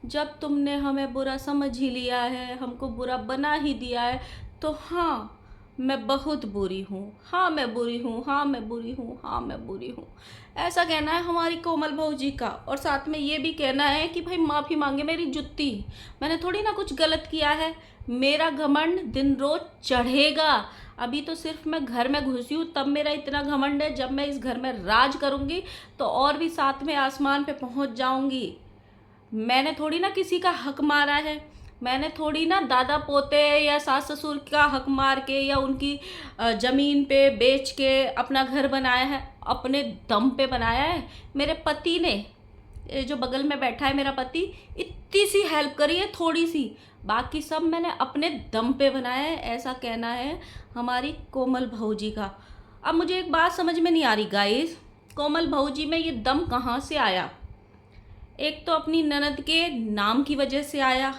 जब तुमने हमें बुरा समझ ही लिया है, हमको बुरा बना ही दिया है, तो हाँ मैं बहुत बुरी हूँ, हाँ मैं बुरी हूँ, हाँ मैं बुरी हूँ, हाँ मैं बुरी हूँ। ऐसा कहना है हमारी कोमल बहू जी का। और साथ में ये भी कहना है कि भाई माफ़ी मांगे मेरी जुत्ती, मैंने थोड़ी ना कुछ गलत किया है। मेरा घमंड दिन रोज चढ़ेगा। अभी तो सिर्फ मैं घर में घुसी हूँ तब मेरा इतना घमंड है, जब मैं इस घर में राज करूँगी तो और भी साथ में आसमान पे पहुँच जाऊँगी। मैंने थोड़ी ना किसी का हक मारा है, मैंने थोड़ी ना दादा पोते या सास ससुर का हक मार के या उनकी ज़मीन पे बेच के अपना घर बनाया है, अपने दम पे बनाया है। मेरे पति ने, ये जो बगल में बैठा है मेरा पति, इतनी सी हेल्प करी है, थोड़ी सी, बाकी सब मैंने अपने दम पे बनाया है। ऐसा कहना है हमारी कोमल बहू जी का। अब मुझे एक बात समझ में नहीं आ रही गाइस, कोमल बहू जी में ये दम कहाँ से आया? एक तो अपनी ननद के नाम की वजह से आया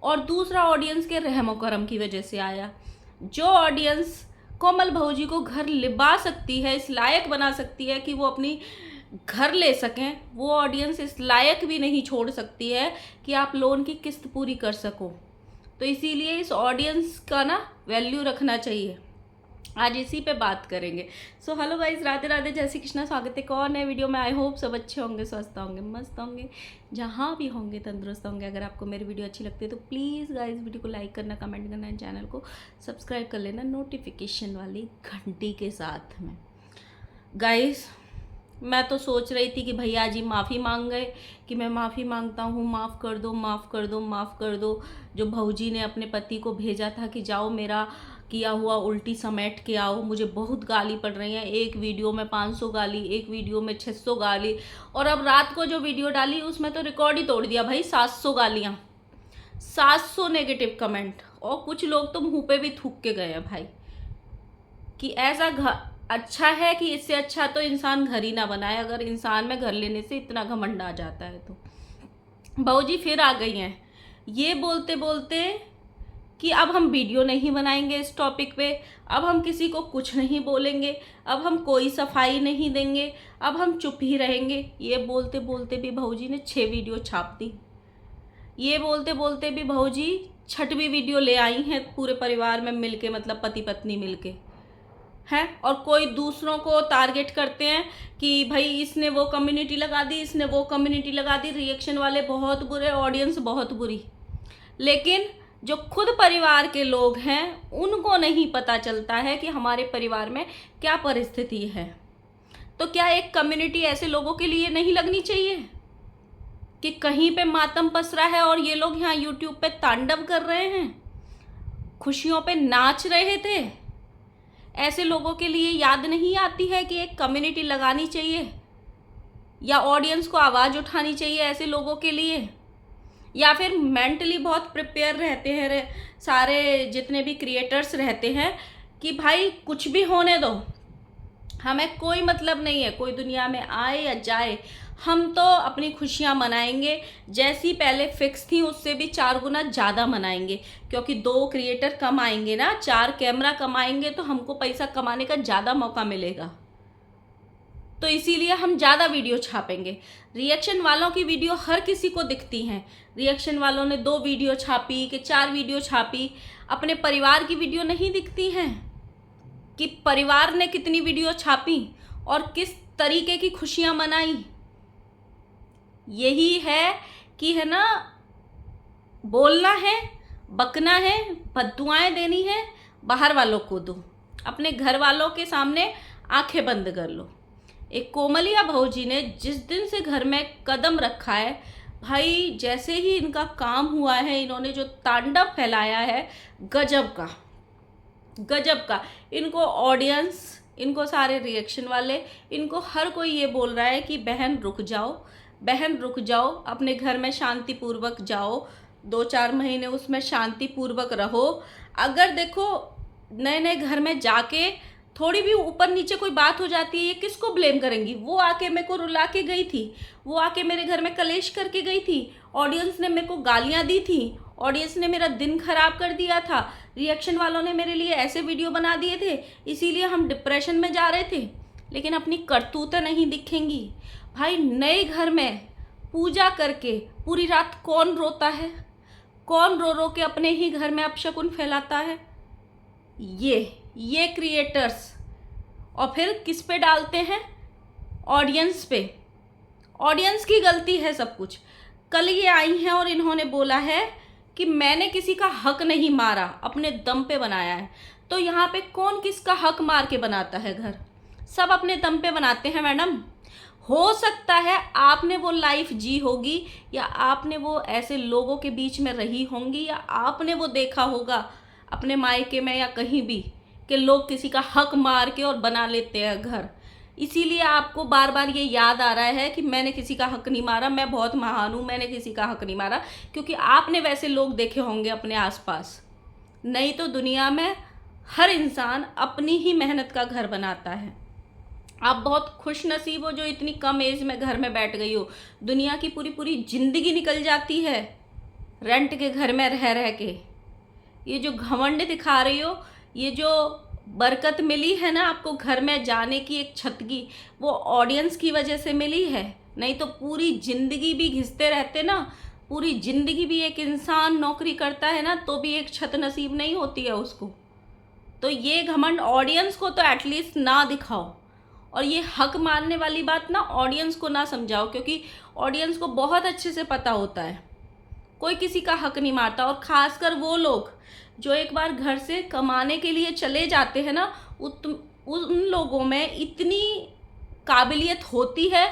और दूसरा ऑडियंस के रहमो करम की वजह से आया। जो ऑडियंस कोमल बहू जी को घर लिबा सकती है, इस लायक बना सकती है कि वो अपनी घर ले सकें, वो ऑडियंस इस लायक भी नहीं छोड़ सकती है कि आप लोन की किस्त पूरी कर सको। तो इसीलिए इस ऑडियंस का ना वैल्यू रखना चाहिए। आज इसी पे बात करेंगे। So hello guys, Radhe Radhe, जय श्री कृष्णा। स्वागत है कौन है वीडियो में। आई होप सब अच्छे होंगे, स्वस्थ होंगे, मस्त होंगे, जहाँ भी होंगे तंदुरुस्त होंगे। अगर आपको मेरी वीडियो अच्छी लगती है तो प्लीज़ गाइज वीडियो को लाइक करना, कमेंट करना, चैनल को सब्सक्राइब कर लेना नोटिफिकेशन वाली घंटी के साथ में। गाइज मैं तो सोच रही थी कि भैया जी माफ़ी मांग गए कि मैं माफ़ी मांगता हूँ, माफ़ कर दो, माफ़ कर दो, माफ़ कर दो। जो भौजी ने अपने पति को भेजा था कि जाओ मेरा किया हुआ उल्टी समेट के आओ, मुझे बहुत गाली पड़ रही है। एक वीडियो में 500 गाली, एक वीडियो में 600 गाली, और अब रात को जो वीडियो डाली उसमें तो रिकॉर्ड ही तोड़ दिया भाई, 700 गालियाँ, 700 नेगेटिव कमेंट, और कुछ लोग तो मुँह पे भी थूक के गए हैं भाई कि ऐसा अच्छा है कि इससे अच्छा तो इंसान घर ही ना बनाए, अगर इंसान में घर लेने से इतना घमंड आ जाता है तो। बहू जी फिर आ गई हैं ये बोलते बोलते कि अब हम वीडियो नहीं बनाएंगे इस टॉपिक पे, अब हम किसी को कुछ नहीं बोलेंगे, अब हम कोई सफाई नहीं देंगे, अब हम चुप ही रहेंगे। ये बोलते बोलते भी बहू जी ने 6 वीडियो छाप दी। ये बोलते बोलते भी बहू जी 6वीं वीडियो ले आई हैं पूरे परिवार में मिलके, मतलब पति पत्नी मिलके हैं। और कोई दूसरों को टारगेट करते हैं कि भाई इसने वो कम्युनिटी लगा दी, इसने वो कम्युनिटी लगा दी, रिएक्शन वाले बहुत बुरे, ऑडियंस बहुत बुरी। लेकिन जो खुद परिवार के लोग हैं उनको नहीं पता चलता है कि हमारे परिवार में क्या परिस्थिति है। तो क्या एक कम्युनिटी ऐसे लोगों के लिए नहीं लगनी चाहिए कि कहीं पे मातम पसरा है और ये लोग यहाँ यूट्यूब पे तांडव कर रहे हैं, खुशियों पे नाच रहे थे? ऐसे लोगों के लिए याद नहीं आती है कि एक कम्युनिटी लगानी चाहिए या ऑडियंस को आवाज़ उठानी चाहिए ऐसे लोगों के लिए? या फिर मेंटली बहुत प्रिपेयर रहते हैं सारे जितने भी क्रिएटर्स रहते हैं कि भाई कुछ भी होने दो, हमें कोई मतलब नहीं है, कोई दुनिया में आए या जाए, हम तो अपनी खुशियाँ मनाएंगे, जैसी पहले फिक्स थी उससे भी 4 गुना ज़्यादा मनाएंगे, क्योंकि 2 क्रिएटर कम आएंगे ना, 4 कैमरा कमाएंगे तो हमको पैसा कमाने का ज़्यादा मौका मिलेगा। तो इसीलिए हम ज़्यादा वीडियो छापेंगे। रिएक्शन वालों की वीडियो हर किसी को दिखती हैं। रिएक्शन वालों ने 2 वीडियो छापी कि 4 वीडियो छापी, अपने परिवार की वीडियो नहीं दिखती हैं कि परिवार ने कितनी वीडियो छापी और किस तरीके की खुशियाँ मनाई। यही है कि है ना, बोलना है, बकना है, बद्दुआएं देनी है, बाहर वालों को दो, अपने घर वालों के सामने आंखें बंद कर लो। एक कोमलिया बहू जी ने जिस दिन से घर में कदम रखा है भाई, जैसे ही इनका काम हुआ है, इन्होंने जो तांडव फैलाया है, गजब का, गजब का। इनको ऑडियंस, इनको सारे रिएक्शन वाले, इनको हर कोई ये बोल रहा है कि बहन रुक जाओ, बहन रुक जाओ, अपने घर में शांतिपूर्वक जाओ, 2-4 महीने उसमें शांतिपूर्वक रहो। अगर देखो नए नए घर में जाके थोड़ी भी ऊपर नीचे कोई बात हो जाती है, ये किसको ब्लेम करेंगी? वो आके मेरे को रुला के गई थी, वो आके मेरे घर में कलेश करके गई थी, ऑडियंस ने मेरे को गालियाँ दी थी, ऑडियंस ने मेरा दिन खराब कर दिया था, रिएक्शन वालों ने मेरे लिए ऐसे वीडियो बना दिए थे, इसीलिए हम डिप्रेशन में जा रहे थे। लेकिन अपनी करतूतें नहीं दिखेंगी भाई। नए घर में पूजा करके पूरी रात कौन रोता है? कौन रो रो के अपने ही घर में अपशकुन फैलाता है? ये क्रिएटर्स। और फिर किस पे डालते हैं? ऑडियंस पे। ऑडियंस की गलती है सब कुछ। कल ये आई हैं और इन्होंने बोला है कि मैंने किसी का हक नहीं मारा, अपने दम पे बनाया है। तो यहाँ पे कौन किसका हक मार के बनाता है घर? सब अपने दम पे बनाते हैं मैडम। हो सकता है आपने वो लाइफ जी होगी, या आपने वो ऐसे लोगों के बीच में रही होंगी, या आपने वो देखा होगा अपने मायके में या कहीं भी कि लोग किसी का हक मार के और बना लेते हैं घर। इसीलिए आपको बार बार ये याद आ रहा है कि मैंने किसी का हक नहीं मारा, मैं बहुत महान हूँ, मैंने किसी का हक नहीं मारा, क्योंकि आपने वैसे लोग देखे होंगे अपने आसपास। नहीं तो दुनिया में हर इंसान अपनी ही मेहनत का घर बनाता है। आप बहुत खुश नसीब हो जो इतनी कम एज में घर में बैठ गई हो। दुनिया की पूरी पूरी जिंदगी निकल जाती है रेंट के घर में रह रह के। ये जो घमंड दिखा रही हो, ये जो बरकत मिली है ना आपको घर में जाने की, एक छत की, वो ऑडियंस की वजह से मिली है। नहीं तो पूरी ज़िंदगी भी घिसते रहते ना, पूरी ज़िंदगी भी एक इंसान नौकरी करता है ना, तो भी एक छत नसीब नहीं होती है उसको। तो ये घमंड ऑडियंस को तो एटलीस्ट ना दिखाओ, और ये हक मानने वाली बात ना ऑडियंस को ना समझाओ, क्योंकि ऑडियंस को बहुत अच्छे से पता होता है कोई किसी का हक नहीं मारता। और ख़ासकर वो लोग जो एक बार घर से कमाने के लिए चले जाते हैं ना, उन लोगों में इतनी काबिलियत होती है,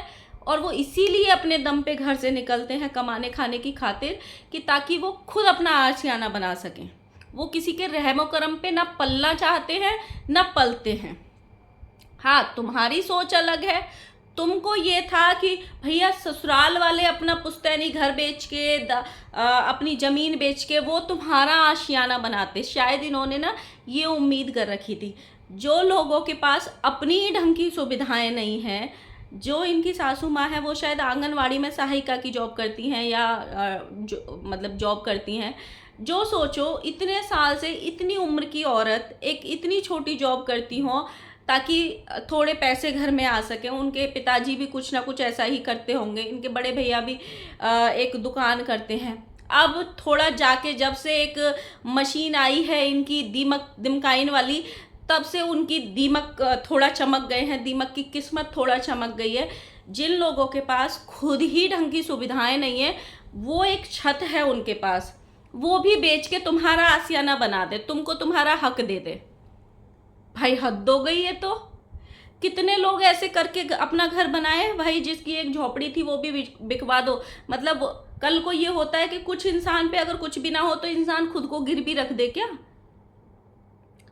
और वो इसीलिए अपने दम पे घर से निकलते हैं कमाने खाने की खातिर, कि ताकि वो खुद अपना आशियाना बना सकें। वो किसी के रहमो करम पे ना पलना चाहते हैं ना पलते हैं। हाँ, तुम्हारी सोच अलग है। तुमको ये था कि भैया ससुराल वाले अपना पुश्तैनी घर बेच के अपनी ज़मीन बेच के वो तुम्हारा आशियाना बनाते। शायद इन्होंने ना ये उम्मीद कर रखी थी। जो लोगों के पास अपनी ढंग की सुविधाएं नहीं हैं, जो इनकी सासू माँ है वो शायद आंगनवाड़ी में सहायिका की जॉब करती हैं, या मतलब जॉब करती हैं। जो सोचो इतने साल से इतनी उम्र की औरत एक इतनी छोटी जॉब करती हो ताकि थोड़े पैसे घर में आ सकें। उनके पिताजी भी कुछ ना कुछ ऐसा ही करते होंगे, इनके बड़े भैया भी एक दुकान करते हैं। अब थोड़ा जाके जब से एक मशीन आई है इनकी दिमकाइन वाली, तब से उनकी दीमक थोड़ा चमक गए हैं, दीमक की किस्मत थोड़ा चमक गई है। जिन लोगों के पास खुद ही ढंग की सुविधाएं नहीं है, वो एक छत है उनके पास, वो भी बेच के तुम्हारा आशियाना बना दे, तुमको तुम्हारा हक दे दे। भाई हद हो गई है। तो कितने लोग ऐसे करके अपना घर बनाए भाई, जिसकी एक झोपड़ी थी वो भी बिकवा दो। मतलब कल को ये होता है कि कुछ इंसान पे अगर कुछ भी ना हो तो इंसान खुद को गिरवी रख दे क्या?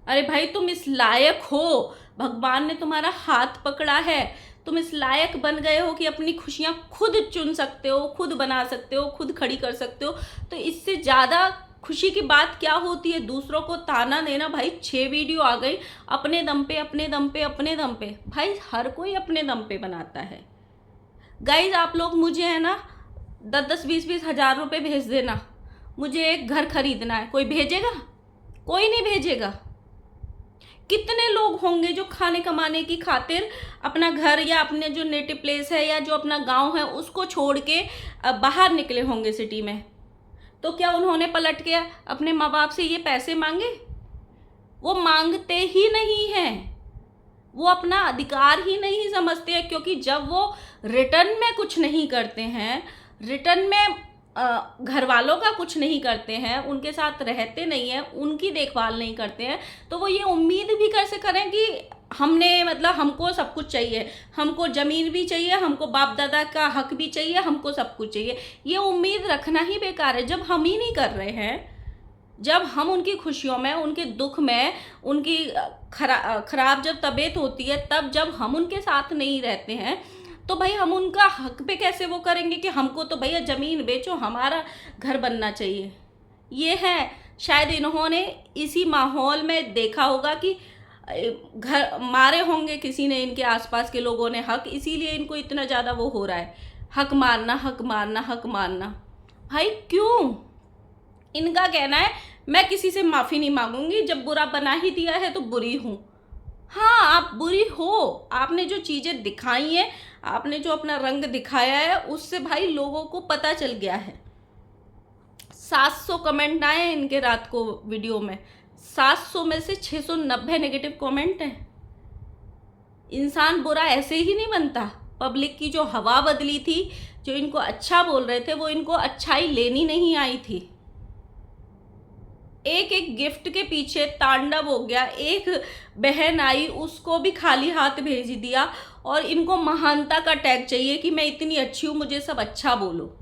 अरे भाई तुम इस लायक हो, भगवान ने तुम्हारा हाथ पकड़ा है, तुम इस लायक बन गए हो कि अपनी खुशियां खुद चुन सकते हो, खुद बना सकते हो, खुद खड़ी कर सकते हो। तो इससे ज़्यादा खुशी की बात क्या होती है? दूसरों को ताना देना। भाई 6 वीडियो आ गई, अपने दम पे अपने दम पे अपने दम पे। भाई हर कोई अपने दम पे बनाता है। गाइज आप लोग मुझे है ना 10-10 20-20 हज़ार रुपये भेज देना, मुझे एक घर खरीदना है। कोई भेजेगा? कोई नहीं भेजेगा। कितने लोग होंगे जो खाने कमाने की खातिर अपना घर या अपने जो नेटिव प्लेस है या जो अपना गांव है उसको छोड़ के बाहर निकले होंगे सिटी में। तो क्या उन्होंने पलट के अपने माँ बाप से ये पैसे मांगे? वो मांगते ही नहीं हैं, वो अपना अधिकार ही नहीं समझते हैं। क्योंकि जब वो रिटर्न में कुछ नहीं करते हैं, रिटर्न में घर वालों का कुछ नहीं करते हैं, उनके साथ रहते नहीं हैं, उनकी देखभाल नहीं करते हैं, तो वो ये उम्मीद भी कैसे करें कि हमने मतलब हमको सब कुछ चाहिए, हमको ज़मीन भी चाहिए, हमको बाप दादा का हक भी चाहिए, हमको सब कुछ चाहिए। ये उम्मीद रखना ही बेकार है। जब हम ही नहीं कर रहे हैं, जब हम उनकी खुशियों में, उनके दुख में, उनकी खराब जब तबीयत होती है, तब जब हम उनके साथ नहीं रहते हैं, तो भाई हम उनका हक पे कैसे वो करेंगे कि हमको तो भैया ज़मीन बेचो, हमारा घर बनना चाहिए। ये है, शायद इन्होंने इसी माहौल में देखा होगा कि घर मारे होंगे किसी ने, इनके आसपास के लोगों ने हक, इसीलिए इनको इतना ज़्यादा वो हो रहा है, हक मारना हक मारना हक मारना। भाई क्यों? इनका कहना है मैं किसी से माफ़ी नहीं मांगूंगी, जब बुरा बना ही दिया है तो बुरी हूँ। हाँ आप बुरी हो, आपने जो चीज़ें दिखाई हैं आपने जो अपना रंग दिखाया है उससे भाई लोगों को पता चल गया है। 700 कमेंट आए हैं इनके रात को वीडियो में, 700 में से 690 नेगेटिव कमेंट हैं। इंसान बुरा ऐसे ही नहीं बनता। पब्लिक की जो हवा बदली थी, जो इनको अच्छा बोल रहे थे, वो इनको अच्छाई लेनी नहीं आई थी। एक एक गिफ्ट के पीछे तांडव हो गया। एक बहन आई, उसको भी खाली हाथ भेज दिया, और इनको महानता का टैग चाहिए कि मैं इतनी अच्छी हूँ, मुझे सब अच्छा बोलो।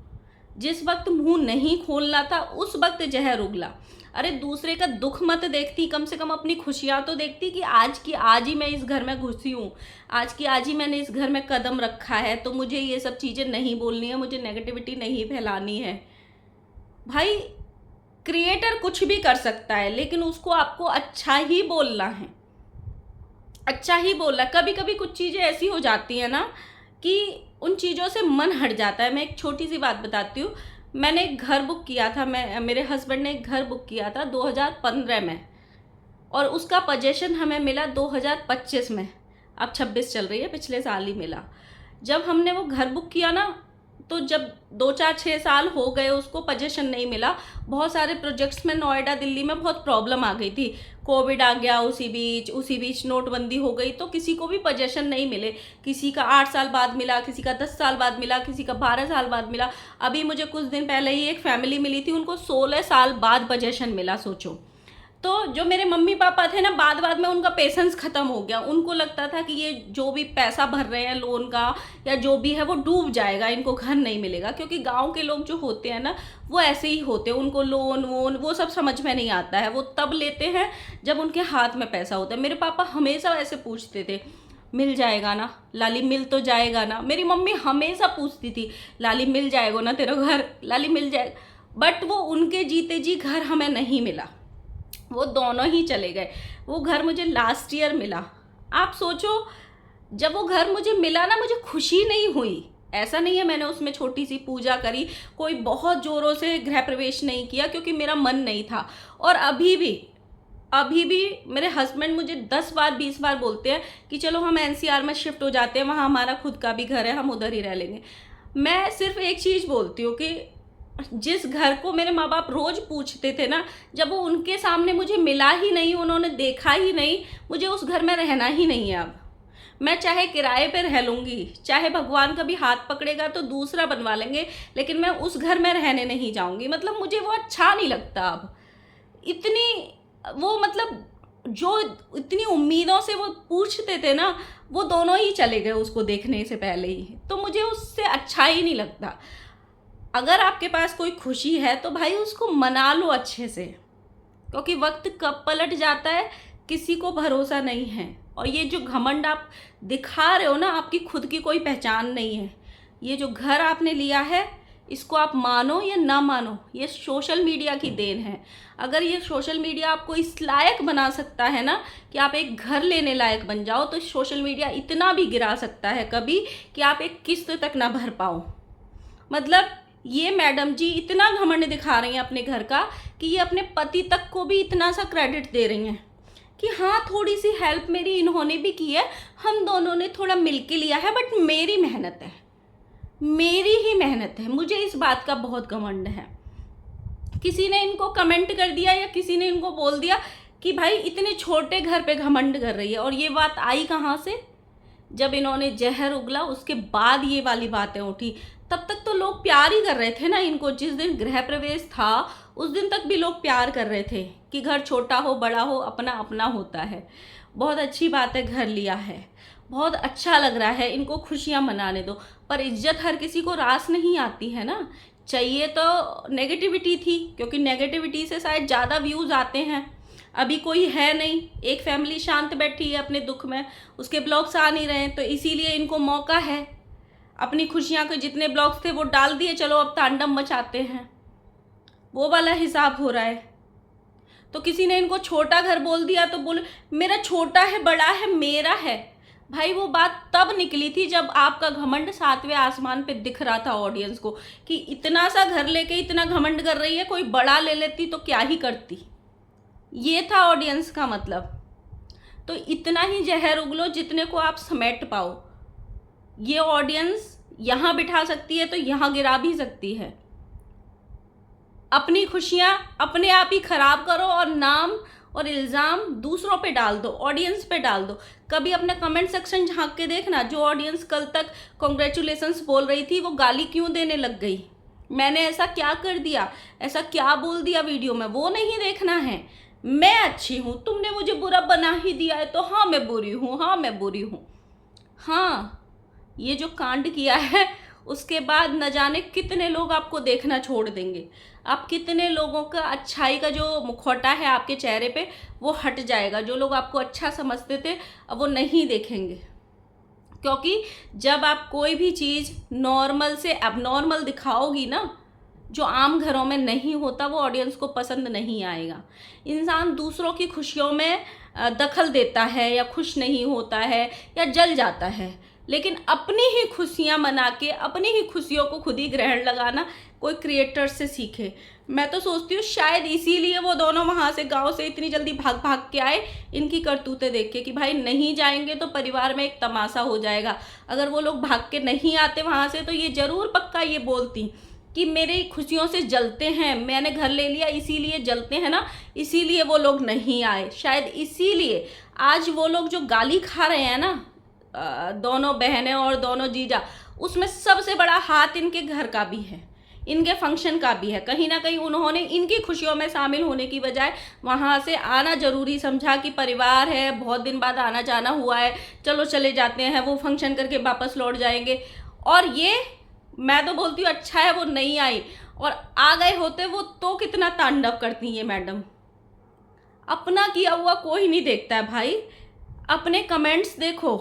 जिस वक्त मुंह नहीं खोलना था उस वक्त जहर उगला। अरे दूसरे का दुख मत देखती, कम से कम अपनी खुशियाँ तो देखती कि आज की आज ही मैं इस घर में घुसी हूँ, आज की आज ही मैंने इस घर में कदम रखा है, तो मुझे ये सब चीज़ें नहीं बोलनी है, मुझे नेगेटिविटी नहीं फैलानी है। भाई क्रिएटर कुछ भी कर सकता है, लेकिन उसको आपको अच्छा ही बोलना है, अच्छा ही बोलना। कभी कभी कुछ चीज़ें ऐसी हो जाती हैं ना कि उन चीज़ों से मन हट जाता है। मैं एक छोटी सी बात बताती हूँ। मैंने एक घर बुक किया था, मेरे हस्बैंड ने एक घर बुक किया था 2015 में, और उसका पोजीशन हमें मिला 2025 में। अब 26 चल रही है, पिछले साल ही मिला। जब हमने वो घर बुक किया ना, तो जब 2-4-6 साल हो गए उसको पोजीशन नहीं मिला। बहुत सारे प्रोजेक्ट्स में नोएडा दिल्ली में बहुत प्रॉब्लम आ गई थी, कोविड आ गया उसी बीच नोटबंदी हो गई, तो किसी को भी पोजीशन नहीं मिले। किसी का 8 साल बाद मिला, किसी का 10 साल बाद मिला, किसी का 12 साल बाद मिला। अभी मुझे कुछ दिन पहले ही एक फैमिली मिली थी, उनको 16 साल बाद पोजीशन मिला, सोचो। तो जो मेरे मम्मी पापा थे ना, बाद में उनका पेशेंस ख़त्म हो गया। उनको लगता था कि ये जो भी पैसा भर रहे हैं लोन का या जो भी है वो डूब जाएगा, इनको घर नहीं मिलेगा। क्योंकि गांव के लोग जो होते हैं ना, वो ऐसे ही होते हैं, उनको लोन वोन वो सब समझ में नहीं आता है। वो तब लेते हैं जब उनके हाथ में पैसा होता है। मेरे पापा हमेशा ऐसे पूछते थे, मिल जाएगा ना लाली, मिल तो जाएगा ना। मेरी मम्मी हमेशा पूछती थी, लाली मिल जाएगा ना तेरा घर, लाली मिल जाएगा। बट वो उनके जीते जी घर हमें नहीं मिला, वो दोनों ही चले गए। वो घर मुझे लास्ट ईयर मिला। आप सोचो, जब वो घर मुझे मिला ना, मुझे खुशी नहीं हुई। ऐसा नहीं है मैंने उसमें छोटी सी पूजा करी, कोई बहुत ज़ोरों से गृह प्रवेश नहीं किया, क्योंकि मेरा मन नहीं था। और अभी भी मेरे हस्बैंड मुझे 10 बार 20 बार बोलते हैं कि चलो हम एनसीआर में शिफ्ट हो जाते हैं, वहाँ हमारा खुद का भी घर है, हम उधर ही रह लेंगे। मैं सिर्फ एक चीज़ बोलती हूँ कि जिस घर को मेरे माँ बाप रोज़ पूछते थे ना, जब वो उनके सामने मुझे मिला ही नहीं, उन्होंने देखा ही नहीं, मुझे उस घर में रहना ही नहीं है। अब मैं चाहे किराए पे रह लूँगी, चाहे भगवान कभी हाथ पकड़ेगा तो दूसरा बनवा लेंगे, लेकिन मैं उस घर में रहने नहीं जाऊँगी। मतलब मुझे वो अच्छा नहीं लगता अब। इतनी वो मतलब जो इतनी उम्मीदों से वो पूछते थे ना, वो दोनों ही चले गए उसको देखने से पहले ही, तो मुझे उससे अच्छा ही नहीं लगता। अगर आपके पास कोई खुशी है तो भाई उसको मना लो अच्छे से, क्योंकि वक्त कब पलट जाता है किसी को भरोसा नहीं है। और ये जो घमंड आप दिखा रहे हो ना, आपकी खुद की कोई पहचान नहीं है। ये जो घर आपने लिया है, इसको आप मानो या ना मानो, ये सोशल मीडिया की देन है। अगर ये सोशल मीडिया आपको इस लायक बना सकता है ना कि आप एक घर लेने लायक बन जाओ, तो सोशल मीडिया इतना भी गिरा सकता है कभी कि आप एक किस्त तक ना भर पाओ। मतलब ये मैडम जी इतना घमंड दिखा रही हैं अपने घर का कि ये अपने पति तक को भी इतना सा क्रेडिट दे रही हैं कि हाँ थोड़ी सी हेल्प मेरी इन्होंने भी की है, हम दोनों ने थोड़ा मिलके लिया है, बट मेरी मेहनत है, मेरी ही मेहनत है। मुझे इस बात का बहुत घमंड है। किसी ने इनको कमेंट कर दिया या किसी ने इनको बोल दिया कि भाई इतने छोटे घर पे घमंड कर रही है, और ये बात आई कहाँ से? जब इन्होंने जहर उगला उसके बाद ये वाली बातें उठी। तब तक तो लोग प्यार ही कर रहे थे ना इनको। जिस दिन गृह प्रवेश था उस दिन तक भी लोग प्यार कर रहे थे कि घर छोटा हो बड़ा हो, अपना अपना होता है। बहुत अच्छी बात है, घर लिया है, बहुत अच्छा लग रहा है, इनको खुशियाँ मनाने दो। पर इज्जत हर किसी को रास नहीं आती है ना। चाहिए तो नेगेटिविटी थी, क्योंकि नेगेटिविटी से शायद ज़्यादा व्यूज़ आते हैं। अभी कोई है नहीं, एक फैमिली शांत बैठी है अपने दुख में, उसके ब्लॉग्स आ नहीं रहे हैं, तो इसीलिए इनको मौका है। अपनी खुशियाँ के जितने ब्लॉग्स थे वो डाल दिए, चलो अब तांडव मचाते हैं, वो वाला हिसाब हो रहा है। तो किसी ने इनको छोटा घर बोल दिया तो बोले मेरा छोटा है, बड़ा है, मेरा है। भाई वो बात तब निकली थी जब आपका घमंड 7वें आसमान पे दिख रहा था ऑडियंस को कि इतना सा घर लेके इतना घमंड कर रही है, कोई बड़ा ले लेती तो क्या ही करती। ये था ऑडियंस का मतलब। तो इतना ही जहर उगलो जितने को आप समेट पाओ। ये ऑडियंस यहाँ बिठा सकती है तो यहाँ गिरा भी सकती है। अपनी खुशियाँ अपने आप ही खराब करो और नाम और इल्ज़ाम दूसरों पे डाल दो, ऑडियंस पे डाल दो। कभी अपने कमेंट सेक्शन झांक के देखना, जो ऑडियंस कल तक कॉन्ग्रेचुलेशंस बोल रही थी वो गाली क्यों देने लग गई, मैंने ऐसा क्या कर दिया, ऐसा क्या बोल दिया वीडियो में, वो नहीं देखना है। मैं अच्छी हूँ, तुमने मुझे बुरा बना ही दिया है तो हाँ मैं बुरी हूँ, हाँ मैं बुरी हूँ। हाँ, ये जो कांड किया है उसके बाद न जाने कितने लोग आपको देखना छोड़ देंगे। आप कितने लोगों का अच्छाई का जो मुखौटा है आपके चेहरे पे वो हट जाएगा। जो लोग आपको अच्छा समझते थे अब वो नहीं देखेंगे, क्योंकि जब आप कोई भी चीज़ नॉर्मल से एबनॉर्मल दिखाओगी ना, जो आम घरों में नहीं होता, वो ऑडियंस को पसंद नहीं आएगा। इंसान दूसरों की खुशियों में दखल देता है या खुश नहीं होता है या जल जाता है, लेकिन अपनी ही खुशियाँ मना के अपनी ही खुशियों को खुद ही ग्रहण लगाना कोई क्रिएटर से सीखे। मैं तो सोचती हूँ शायद इसीलिए वो दोनों वहाँ से गांव से इतनी जल्दी भाग भाग के आए, इनकी करतूतें देख के कि भाई नहीं जाएंगे तो परिवार में एक तमाशा हो जाएगा। अगर वो लोग भाग के नहीं आते वहाँ से तो ये ज़रूर पक्का ये बोलती कि मेरी खुशियों से जलते हैं, मैंने घर ले लिया इसीलिए जलते हैं ना, इसीलिए वो लोग नहीं आए। शायद इसीलिए आज वो लोग जो गाली खा रहे हैं ना, दोनों बहनें और दोनों जीजा, उसमें सबसे बड़ा हाथ इनके घर का भी है, इनके फंक्शन का भी है। कहीं ना कहीं उन्होंने इनकी खुशियों में शामिल होने की बजाय वहाँ से आना ज़रूरी समझा कि परिवार है, बहुत दिन बाद आना जाना हुआ है, चलो चले जाते हैं, वो फंक्शन करके वापस लौट जाएंगे। और ये मैं तो बोलती हूँ अच्छा है वो नहीं आई, और आ गए होते वो तो कितना तांडव करती हैं मैडम। अपना किया हुआ कोई नहीं देखता है भाई। अपने कमेंट्स देखो,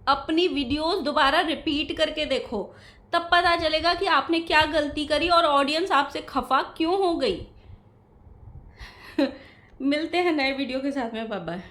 अपनी वीडियोस दोबारा रिपीट करके देखो, तब पता चलेगा कि आपने क्या गलती करी और ऑडियंस आपसे खफा क्यों हो गई। मिलते हैं नए वीडियो के साथ में, बाय बाय।